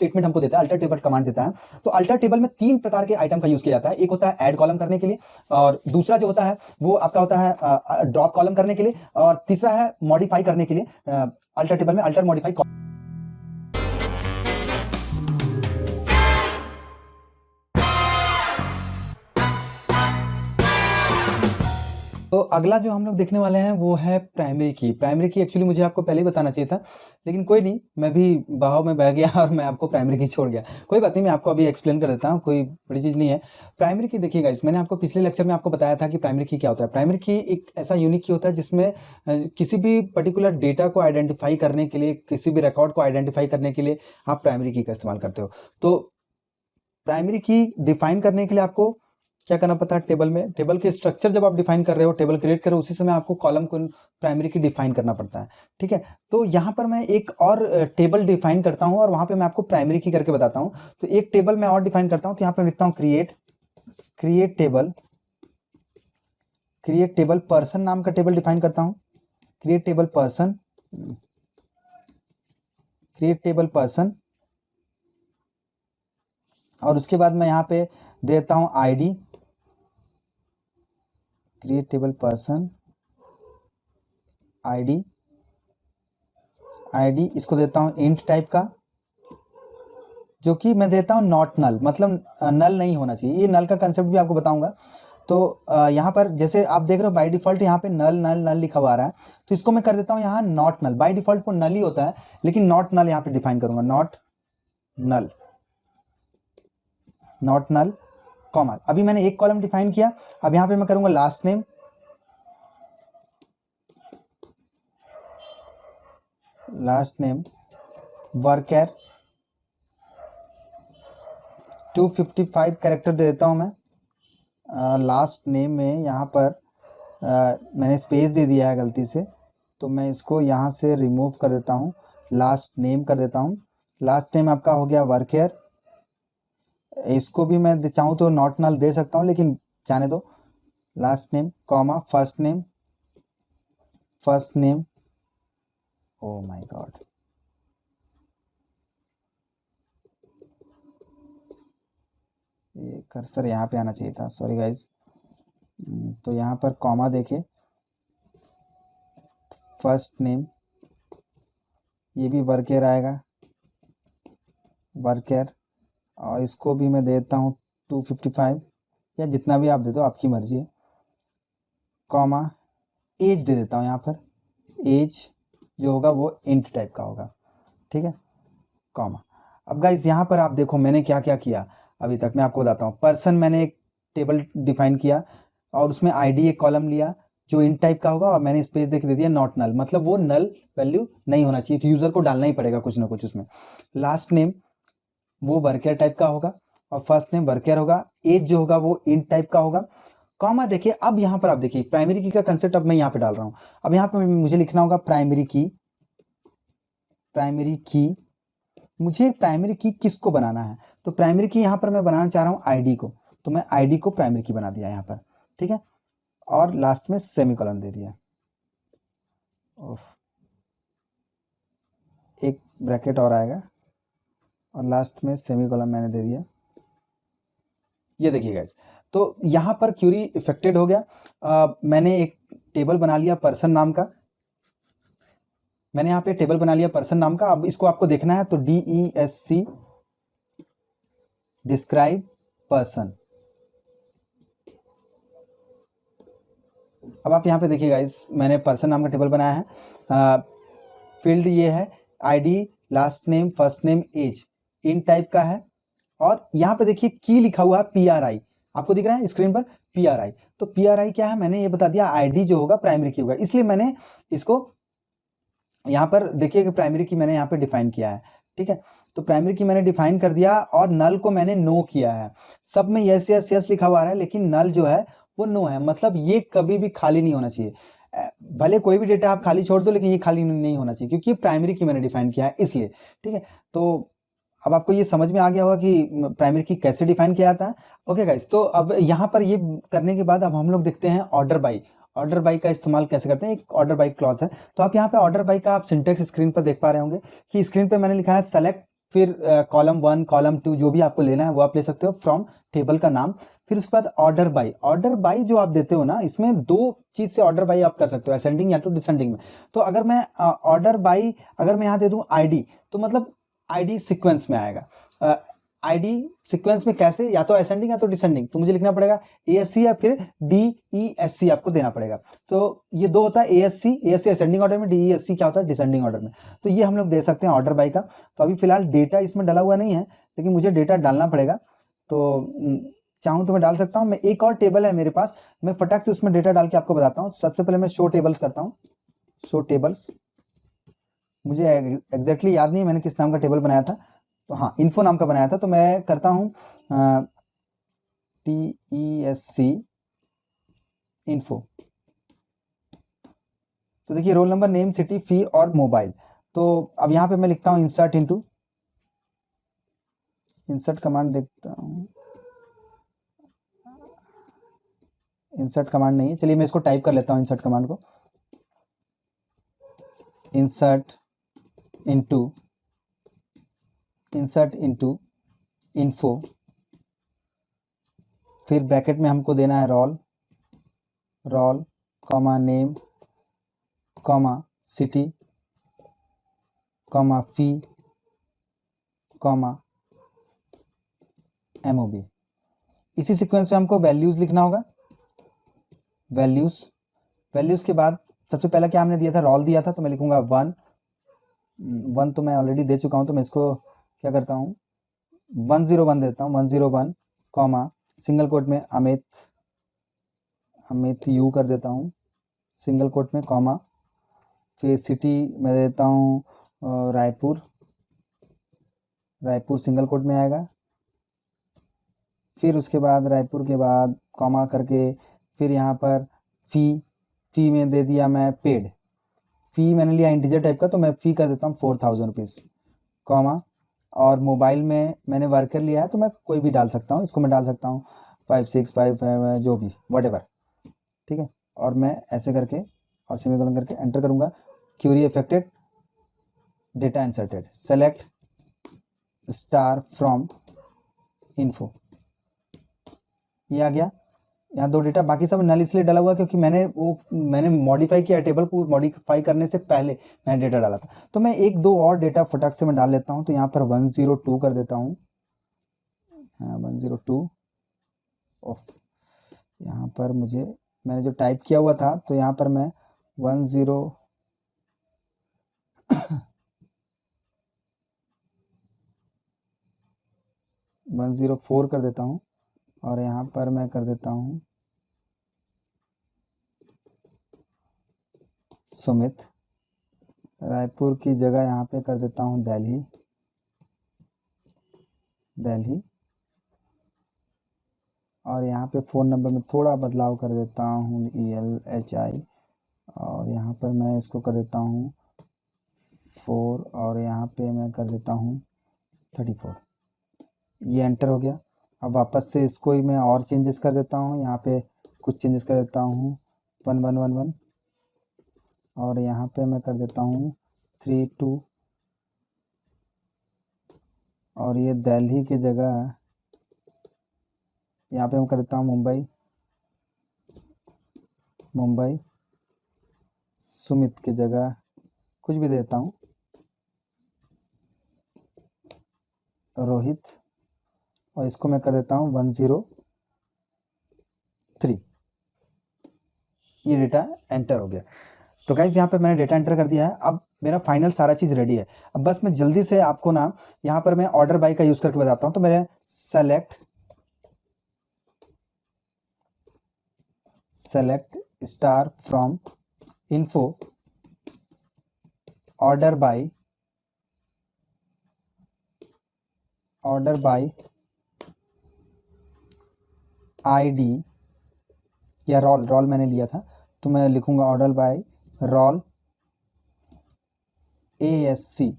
Statement हमको देता है, अल्टर टेबल कमांड देता है। तो अल्टर टेबल में 3 प्रकार के आइटम का यूज किया जाता है। एक होता है ऐड कॉलम करने के लिए, और दूसरा जो होता है वो आपका होता है ड्रॉप कॉलम करने के लिए, और तीसरा है मॉडिफाई करने के लिए। अल्टर टेबल में अल्टर मॉडिफाई। तो अगला जो हम लोग देखने वाले हैं वो है प्राइमरी की। प्राइमरी की एक्चुअली मुझे आपको पहले ही बताना चाहिए था, लेकिन कोई नहीं, मैं भी बहाव में बह गया और मैं आपको प्राइमरी की छोड़ गया। कोई बात नहीं, मैं आपको अभी एक्सप्लेन कर देता हूँ, कोई बड़ी चीज़ नहीं है। प्राइमरी की देखिएगा, इस मैंने आपको पिछले लेक्चर में आपको बताया था कि प्राइमरी की क्या होता है। प्राइमरी की एक ऐसा यूनिक की होता है जिसमें किसी भी पर्टिकुलर डेटा को आइडेंटिफाई करने के लिए, किसी भी रिकॉर्ड को आइडेंटिफाई करने के लिए आप प्राइमरी की का इस्तेमाल करते हो। तो प्राइमरी की डिफाइन करने के लिए आपको क्या करना पड़ता है, टेबल में, टेबल के स्ट्रक्चर जब आप डिफाइन कर रहे हो, टेबल क्रिएट कर रहे हो, उसी समय आपको कॉलम को प्राइमरी की डिफाइन करना पड़ता है। ठीक है, तो यहाँ पर मैं एक और टेबल डिफाइन करता हूँ और वहाँ पे मैं आपको प्राइमरी की करके बताता हूँ। तो एक टेबल मैं और डिफाइन करता हूँ, तो यहाँ पे लिखता हूँ क्रिएट टेबल पर्सन नाम का टेबल डिफाइन करता हूँ। क्रिएट टेबल पर्सन, और उसके बाद मैं यहाँ पे देता हूँ ID, create table person ID, इसको देता हूँ इंट टाइप का, जो कि मैं देता हूँ नॉट नल, मतलब नल नहीं होना चाहिए। ये नल का कंसेप्ट भी आपको बताऊंगा। तो यहाँ पर जैसे आप देख रहे हो बाय डिफॉल्ट यहाँ पे नल नल नल लिखा हुआ आ रहा है, तो इसको मैं कर देता हूँ यहाँ नॉट नल। बाय डिफॉल्ट वो नल ही होता है, लेकिन नॉट नल यहाँ पे डिफाइन करूंगा, नॉट नल कॉमा। अभी मैंने एक कॉलम डिफाइन किया, अब यहाँ पे मैं करूंगा लास्ट नेम वर्कर 255 कैरेक्टर दे देता हूँ मैं। लास्ट नेम में यहाँ पर मैंने स्पेस दे दिया है गलती से, तो मैं इसको यहाँ से रिमूव कर देता हूँ, लास्ट नेम कर देता हूँ। लास्ट नेम आपका हो गया वर्कर। इसको भी मैं चाहूँ तो नॉट नल दे सकता हूँ, लेकिन जाने दो। Last name comma first name, oh my God, ये कर्सर यहाँ पे आना चाहिए था, सॉरी गाइस। तो यहाँ पर कॉमा देखे, फर्स्ट नेम, ये भी वर्कर आएगा, वर्कर, और इसको भी मैं देता हूँ 255 या जितना भी आप दे दो, आपकी मर्जी है। कॉमा एज दे देता हूँ यहाँ पर, एज जो होगा वो इंट टाइप का होगा। ठीक है, कॉमा। अब गाइस यहाँ पर आप देखो मैंने क्या क्या किया अभी तक, मैं आपको बताता हूँ। पर्सन मैंने एक टेबल डिफाइन किया और उसमें आईडी एक कॉलम लिया जो इंट टाइप का होगा, और मैंने स्पेस देख दे दिया नॉट नल, मतलब वो नल वैल्यू नहीं होना चाहिए, तो यूजर को डालना ही पड़ेगा कुछ ना कुछ उसमें। लास्ट नेम वो वर्कर टाइप का होगा और फर्स्ट नेम वर्कर होगा, एज जो होगा वो इंट टाइप का होगा। कॉमा देखिए, अब यहाँ पर आप देखिए प्राइमरी की का कंसेप्ट अब मैं यहाँ पे डाल रहा हूँ। अब यहाँ पे मुझे लिखना होगा प्राइमरी की, मुझे प्राइमरी की किसको बनाना है, तो प्राइमरी की यहाँ पर मैं बनाना चाह रहा हूँ आईडी को, तो मैं आईडी को प्राइमरी की बना दिया यहाँ पर। ठीक है, और लास्ट में सेमीकोलन दे दिया, एक ब्रैकेट और आएगा और लास्ट में सेमीकोलन मैंने दे दिया। ये देखिए गाइस, तो यहाँ पर क्यूरी इफेक्टेड हो गया। मैंने एक टेबल बना लिया पर्सन नाम का, मैंने यहाँ पे टेबल बना लिया पर्सन नाम का। अब इसको आपको देखना है, तो DESC डिस्क्राइब पर्सन। अब आप यहाँ पे देखिए गाइस, मैंने पर्सन नाम का टेबल बनाया है। फील्ड ये है ID, last name, first name, age, int type का है, और यहाँ पे देखिए की लिखा हुआ है PRI, आपको दिख रहा है स्क्रीन पर PRI। तो PRI क्या है, मैंने ये बता दिया, आईडी जो होगा प्राइमरी की होगा, इसलिए मैंने इसको यहाँ पर देखिए कि प्राइमरी की मैंने यहाँ पे डिफाइन किया है। ठीक है, तो प्राइमरी की मैंने डिफाइन कर दिया और नल को मैंने नो किया है। सब में यस यस यस लिखा हुआ है, लेकिन नल जो है वो नो है, मतलब ये कभी भी खाली नहीं होना चाहिए। भले कोई भी डेटा आप खाली छोड़ दो, लेकिन ये खाली नहीं होना चाहिए, क्योंकि प्राइमरी की मैंने डिफाइन किया है इसलिए। ठीक है, तो अब आपको ये समझ में आ गया होगा कि प्राइमरी की कैसे डिफाइन किया जाता है। ओके गाइस, तो अब यहाँ पर ये करने के बाद अब हम लोग देखते हैं ऑर्डर बाई का इस्तेमाल कैसे करते हैं। एक ऑर्डर बाई क्लॉज है, तो आप यहाँ पे ऑर्डर बाई का आप सिंटेक्स स्क्रीन पर देख पा रहे होंगे कि स्क्रीन पे मैंने लिखा है सेलेक्ट फिर कॉलम 1 कॉलम 2 जो भी आपको लेना है वो आप ले सकते हो फ्रॉम टेबल का नाम। फिर उसके बाद ऑर्डर बाई जो आप देते हो ना, इसमें दो चीज से ऑर्डर बाई आप कर सकते हो, असेंडिंग या तो डिसेंडिंग में। तो अगर मैं ऑर्डर बाई अगर मैं यहाँ दे दूं आईडी, तो मतलब आईडी सीक्वेंस में आएगा। आईडी सीक्वेंस में कैसे, या तो असेंडिंग या तो डिसेंडिंग, तो मुझे लिखना पड़ेगा ASC या फिर DESC आपको देना पड़ेगा। तो ये दो होता है, ASC असेंडिंग ऑर्डर में, DESC क्या होता है डिसेंडिंग ऑर्डर में। तो ये हम लोग दे सकते हैं ऑर्डर बाई का। तो अभी फिलहाल डेटा इसमें डाला हुआ नहीं है, लेकिन मुझे डेटा डालना पड़ेगा। तो चाहूँ तो मैं डाल सकता हूँ। मैं एक और टेबल है मेरे पास, मैं फटाक से उसमें डेटा डाल के आपको बताता हूँ। सबसे पहले मैं शो टेबल्स करता हूँ। शो टेबल्स, मुझे एग्जैक्टली याद नहीं मैंने किस नाम का टेबल बनाया था, तो हाँ इन्फो नाम का बनाया था। तो मैं करता हूँ TESC इन्फो। तो देखिए रोल नंबर, नेम, सिटी, फी और मोबाइल। तो अब यहाँ पे मैं लिखता हूँ इंसर्ट इनटू, इंसर्ट कमांड देखता हूँ, इंसर्ट कमांड नहीं है, चलिए मैं इसको टाइप कर लेता हूँ इंसर्ट कमांड को। इंसर्ट इनटू इन्फो, फिर ब्रैकेट में हमको देना है roll comma name comma city comma fee comma MOB। इसी सीक्वेंस में हमको वैल्यूज लिखना होगा। वैल्यूज के बाद सबसे पहला क्या हमने दिया था, रोल दिया था, तो मैं लिखूंगा 1 तो मैं ऑलरेडी दे चुका हूं, तो मैं इसको क्या करता हूं 101 देता हूं। 101 कॉमा सिंगल कोट में अमित यू कर देता हूं सिंगल कोट में कॉमा, फिर सिटी मैं देता हूं रायपुर सिंगल कोट में आएगा। फिर उसके बाद रायपुर के बाद कॉमा करके, फिर यहाँ पर फी में दे दिया मैं पेड। फी मैंने लिया इंटीजर टाइप का, तो मैं फी कर देता हूँ 4000 रुपीज़ कॉमा। और मोबाइल में मैंने वर्कर लिया है, तो मैं कोई भी डाल सकता हूँ, इसको मैं डाल सकता हूँ 5655 जो भी वटेवर, ठीक है। और मैं ऐसे करके और सेमीकोलन करके एंटर करूँगा। Query affected, data inserted, select star from info, ये आ गया। यहाँ दो डेटा, बाकी सब नल इसलिए डाला हुआ क्योंकि मैंने मॉडिफाई किया टेबल को, मॉडिफाई करने से पहले मैंने डेटा डाला था। तो मैं एक दो और डेटा फटाक से मैं डाल लेता हूँ। तो यहाँ पर 102 कर देता हूँ, 102 ऑफ। यहाँ पर मैंने जो टाइप किया हुआ था, तो यहाँ पर मैं 104 कर देता हूँ। और यहाँ पर मैं कर देता हूँ सुमित। रायपुर की जगह यहाँ पे कर देता हूँ दिल्ली। और यहाँ पे फ़ोन नंबर में थोड़ा बदलाव कर देता हूँ ELHI, और यहाँ पर मैं इसको कर देता हूँ 4, और यहाँ पे मैं कर देता हूँ 34। ये एंटर हो गया। अब वापस से इसको ही मैं और चेंजेस कर देता हूँ, यहाँ पे कुछ चेंजेस कर देता हूँ 1111, और यहाँ पे मैं कर देता हूँ 32, और ये दिल्ली की जगह यहाँ पे मैं कर देता हूँ मुंबई। सुमित की जगह कुछ भी देता हूँ रोहित, और इसको मैं कर देता हूँ 103। ये डेटा एंटर हो गया। तो गाइस यहाँ पे मैंने डेटा एंटर कर दिया है। अब मेरा फाइनल सारा चीज़ रेडी है। अब बस मैं जल्दी से आपको ना यहाँ पर मैं ऑर्डर बाई का यूज़ करके बताता हूँ। तो मैंने select star from info order by ID या रोल मैंने लिया था, तो मैं लिखूंगा ऑर्डर बाय रोल ASC।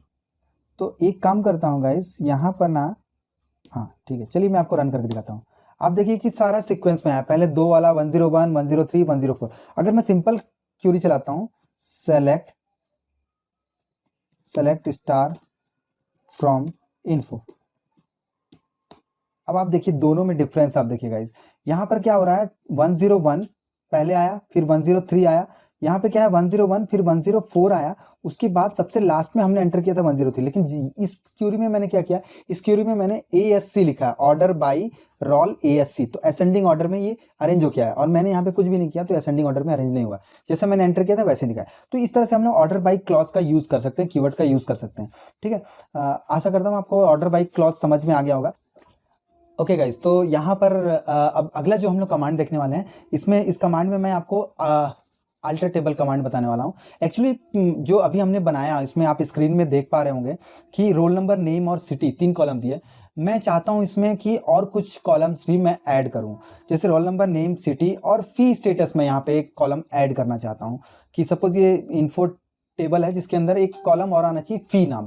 तो एक काम करता हूँ गाइस, यहाँ पर ना, हाँ ठीक है, चलिए मैं आपको रन करके दिखाता हूँ। आप देखिए कि सारा सीक्वेंस में आया, पहले दो वाला 101, 103, 104। अगर मैं सिंपल क्यूरी चलाता हूँ, सेलेक्ट स्टार फ्रॉम इन्फो। अब आप देखिए दोनों में डिफरेंस आप देखिए गाइस, यहाँ पर क्या हो रहा है 101 पहले आया, फिर 103 आया, यहाँ पे क्या है 101 फिर 104 आया, उसके बाद सबसे लास्ट में हमने एंटर किया था 103। लेकिन इस क्यूरी में मैंने क्या किया, इस क्यूरी में मैंने ASC लिखा है, ऑर्डर बाई रोल ASC, तो असेंडिंग ऑर्डर में ये अरेंज हो गया है, और मैंने यहाँ पे कुछ भी नहीं किया तो असेंडिंग ऑर्डर में अरेंज नहीं हुआ, जैसे मैंने एंटर किया था वैसे दिखा है। तो इस तरह से हम लोग ऑर्डर बाई क्लॉज का यूज कर सकते हैं, कीवर्ड का यूज कर सकते हैं। ठीक है, आशा करता हूँ आपको ऑर्डर बाई क्लॉज समझ में आ गया होगा। ओके गाइज, तो यहाँ पर अब अगला जो हम लोग कमांड देखने वाले हैं, इसमें इस कमांड में मैं आपको अल्टर टेबल कमांड बताने वाला हूँ। एक्चुअली जो अभी हमने बनाया, इसमें आप स्क्रीन में देख पा रहे होंगे कि रोल नंबर, नेम और सिटी 3 कॉलम दिए। मैं चाहता हूँ इसमें कि और कुछ कॉलम्स भी मैं ऐड करूँ, जैसे रोल नंबर, नेम, सिटी और फी स्टेटस में यहाँ पे एक कॉलम ऐड करना चाहता हूँ। कि सपोज ये इन्फो टेबल है जिसके अंदर एक कॉलम और आना चाहिए फी नाम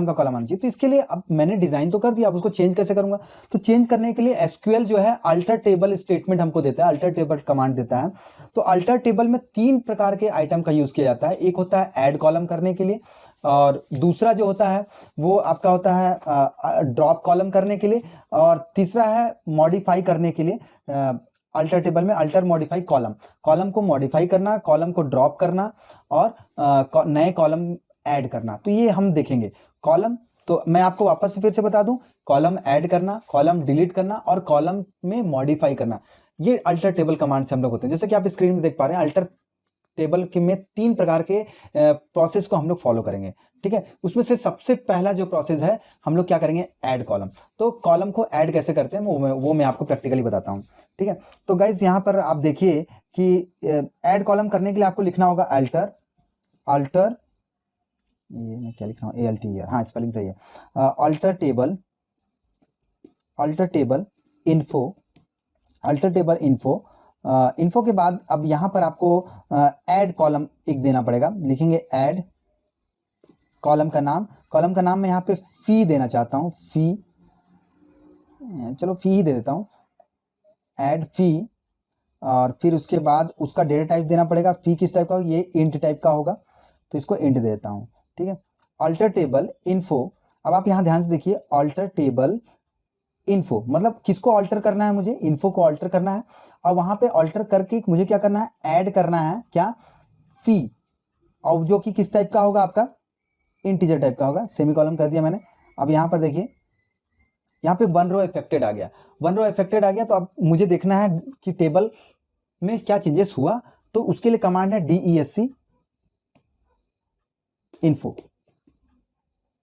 का कॉलम आना चाहिए। तो इसके लिए अब मैंने डिजाइन तो कर दिया, अब उसको चेंज कैसे करूंगा? तो चेंज करने के लिए एसक्यूएल जो है अल्टर टेबल स्टेटमेंट हमको देता है, अल्टर टेबल कमांड देता है। तो अल्टर टेबल में 3 प्रकार के आइटम का यूज किया जाता है। एक होता है ऐड कॉलम करने के लिए, और दूसरा जो होता है वो आपका होता है ड्रॉप कॉलम करने के लिए, और तीसरा है मॉडिफाई करने के लिए। अल्टर टेबल में अल्टर मॉडिफाई कॉलम को मॉडिफाई करना, कॉलम को ड्रॉप करना, और नए कॉलम ऐड करना। तो ये हम देखेंगे। कॉलम, तो मैं आपको वापस से फिर से बता दूं, कॉलम ऐड करना, कॉलम डिलीट करना और कॉलम में मॉडिफाई करना, ये अल्टर टेबल कमांड से हम लोग होते हैं। जैसे कि आप स्क्रीन में देख पा रहे हैं, अल्टर टेबल के में 3 प्रकार के प्रोसेस को हम लोग फॉलो करेंगे। ठीक है, उसमें से सबसे पहला जो प्रोसेस है, हम लोग क्या करेंगे, ऐड कॉलम। तो कॉलम को ऐड कैसे करते हैं वो मैं आपको प्रैक्टिकली बताता हूँ। ठीक है, तो गाइज यहाँ पर आप देखिए कि ऐड कॉलम करने के लिए आपको लिखना होगा अल्टर, ये मैं क्या लिख रहा हूँ, ALTER, हाँ स्पेलिंग सही है, अल्टर टेबल इन्फो। इन्फो के बाद अब यहाँ पर आपको ऐड कॉलम एक देना पड़ेगा। लिखेंगे ऐड कॉलम का नाम मैं यहाँ पे फी देना चाहता हूँ, चलो फी ही दे देता हूँ, ऐड फी। और फिर उसके बाद उसका डेटा टाइप देना पड़ेगा। फी किस टाइप का होगा, ये इंट टाइप का होगा, तो इसको इंट दे देता हूँ। ठीक है, अल्टर टेबल इन्फो। अब आप यहाँ ध्यान से देखिए, अल्टर टेबल इन्फो मतलब किसको अल्टर करना है, मुझे इन्फो को अल्टर करना है, और वहां पे अल्टर करके मुझे क्या करना है, ऐड करना है क्या, फी, और जो कि किस टाइप का होगा, आपका इंटीजर टाइप का होगा। सेमीकोलन कर दिया मैंने। अब यहाँ पर देखिए, यहाँ पे 1 रो अफेक्टेड आ गया, तो अब मुझे देखना है कि टेबल में क्या चेंजेस हुआ। तो उसके लिए कमांड है DESC इन्फो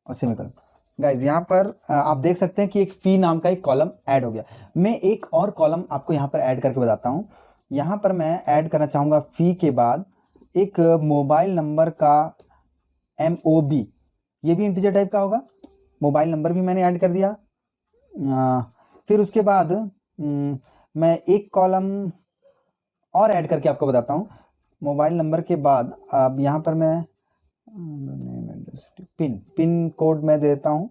और सेमीकोलन। गाइज यहाँ पर आप देख सकते हैं कि एक फी नाम का एक कॉलम ऐड हो गया। मैं एक और कॉलम आपको यहाँ पर ऐड करके बताता हूँ। यहाँ पर मैं ऐड करना चाहूँगा फी के बाद एक मोबाइल नंबर का MOB, ये भी इंटीजर टाइप का होगा। मोबाइल नंबर भी मैंने ऐड कर दिया। फिर उसके बाद मैं एक कॉलम और ऐड करके आपको बताता हूँ। मोबाइल नंबर के बाद अब यहाँ पर मैं पिन कोड मैं दे देता हूँ,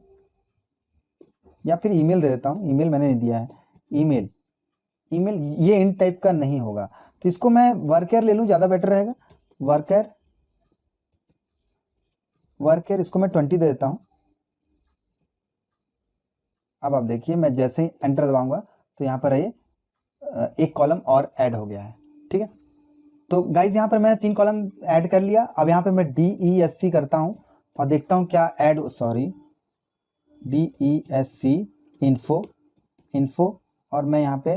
या फिर ईमेल दे देता हूँ। ईमेल मैंने नहीं दिया है, ईमेल ये इन टाइप का नहीं होगा, तो इसको मैं वर्कर ले लूँ, ज़्यादा बेटर रहेगा। वर्कर इसको मैं 20 दे देता हूँ। अब आप देखिए, मैं जैसे ही एंटर दबाऊंगा तो यहाँ पर ये एक कॉलम और ऐड हो गया है। ठीक है, तो गाइज यहाँ पर मैंने 3 कॉलम ऐड कर लिया। अब यहाँ पे मैं DESC करता हूँ और देखता हूँ क्या ऐड, DESC इन्फो, और मैं यहाँ पे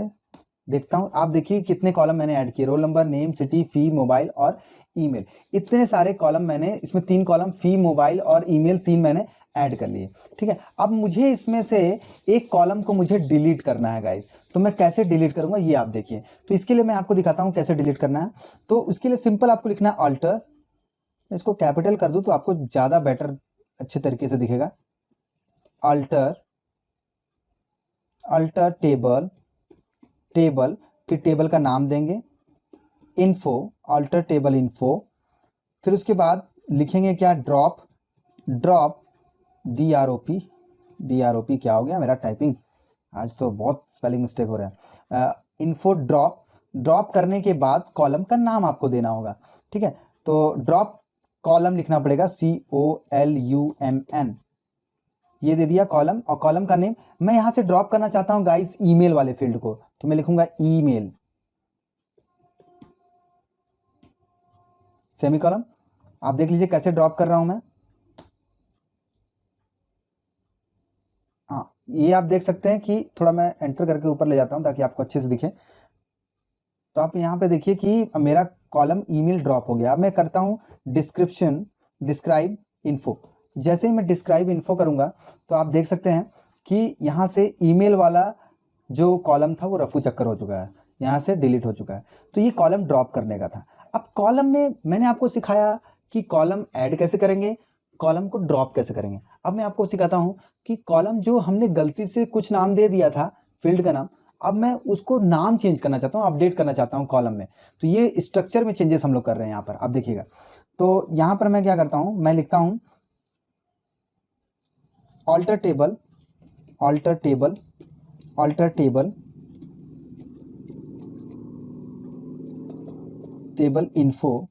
देखता हूँ। आप देखिए कितने कॉलम मैंने ऐड किए, रोल नंबर, नेम, सिटी, फी, मोबाइल और ईमेल। इतने सारे कॉलम मैंने, इसमें 3 कॉलम फी, मोबाइल और ईमेल 3 मैंने ऐड कर लिए। ठीक है, अब मुझे इसमें से एक कॉलम को मुझे डिलीट करना है गाइज। तो मैं कैसे डिलीट करूंगा ये आप देखिए। तो इसके लिए मैं आपको दिखाता हूँ कैसे डिलीट करना है। तो इसके लिए सिंपल आपको लिखना है अल्टर, इसको कैपिटल कर दूँ तो आपको ज़्यादा बेटर अच्छे तरीके से दिखेगा। अल्टर टेबल, फिर टेबल का नाम देंगे इन्फो, अल्टर टेबल इन्फो। फिर उसके बाद लिखेंगे क्या, ड्रॉप DROP क्या हो गया मेरा टाइपिंग, आज तो बहुत स्पेलिंग मिस्टेक हो रहा है। इन्फो ड्रॉप करने के बाद कॉलम का नाम आपको देना होगा। ठीक है, तो ड्रॉप कॉलम लिखना पड़ेगा COLUMN, ये दे दिया कॉलम, और कॉलम का नेम मैं यहाँ से ड्रॉप करना चाहता हूँ गाइस ईमेल वाले फील्ड को, तो मैं लिखूंगा ईमेल सेमीकोलन। आप देख लीजिए कैसे ड्रॉप कर रहा हूं मैं। हाँ, ये आप देख सकते हैं कि थोड़ा मैं एंटर करके ऊपर ले जाता हूं ताकि आपको अच्छे से दिखे। तो आप यहाँ पे देखिए कि मेरा कॉलम ईमेल ड्रॉप हो गया। अब मैं करता हूँ डिस्क्रिप्शन, डिस्क्राइब इन्फो। जैसे ही मैं डिस्क्राइब इन्फो करूँगा तो आप देख सकते हैं कि यहाँ से ईमेल वाला जो कॉलम था वो रफू चक्कर हो चुका है, यहाँ से डिलीट हो चुका है। तो ये कॉलम ड्रॉप करने का था। अब कॉलम में मैंने आपको सिखाया कि कॉलम ऐड कैसे करेंगे, कॉलम को ड्रॉप कैसे करेंगे। अब मैं आपको सिखाता हूँ कि कॉलम जो हमने गलती से कुछ नाम दे दिया था फील्ड का नाम, अब मैं उसको नाम चेंज करना चाहता हूँ, अपडेट करना चाहता हूँ कॉलम में। तो ये स्ट्रक्चर में चेंजेस हम लोग कर रहे हैं यहाँ पर, आप देखिएगा। तो यहाँ पर मैं क्या करता हूँ, मैं लिखता हूँ alter table, alter table, alter table, table info,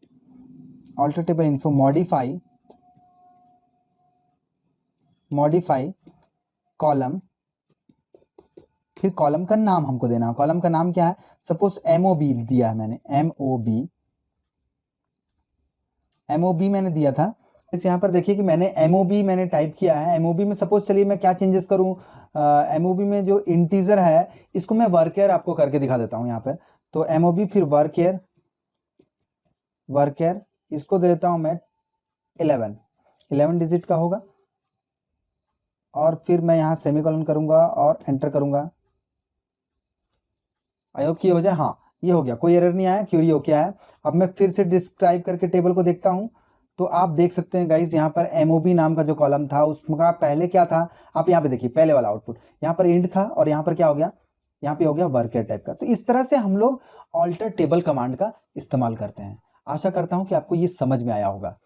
alter table info, modify, modify column. फिर कॉलम का नाम हमको देना है। कॉलम का नाम क्या है, सपोज MOB दिया है मैंने, MOB मैंने दिया था। इस यहाँ पर देखिए कि मैंने MOB मैंने टाइप किया है। MOB में सपोज चलिए मैं क्या चेंजेस करूँ, MOB में जो इंटीजर है इसको मैं वर्केयर आपको करके दिखा देता हूँ यहाँ पर। तो MOB फिर वर्केयर, वर्केयर इसको दे देता हूँ मैं 11 डिजिट का होगा। और फिर मैं यहाँ सेमीकोलन करूँगा और एंटर करूँगा। आई होप कि हो जाए। हाँ, ये हो गया, कोई एरर नहीं आया, क्यूरी हो क्या है। अब मैं फिर से डिस्क्राइब करके टेबल को देखता हूँ। तो आप देख सकते हैं गाइस यहाँ पर MOB नाम का जो कॉलम था उसका पहले क्या था, आप यहाँ पे देखिए पहले वाला आउटपुट यहाँ पर इंड था और यहाँ पर क्या हो गया, यहाँ पे हो गया वर्केयर टाइप का। तो इस तरह से हम लोग ऑल्टर टेबल कमांड का इस्तेमाल करते हैं। आशा करता हूँ कि आपको ये समझ में आया होगा।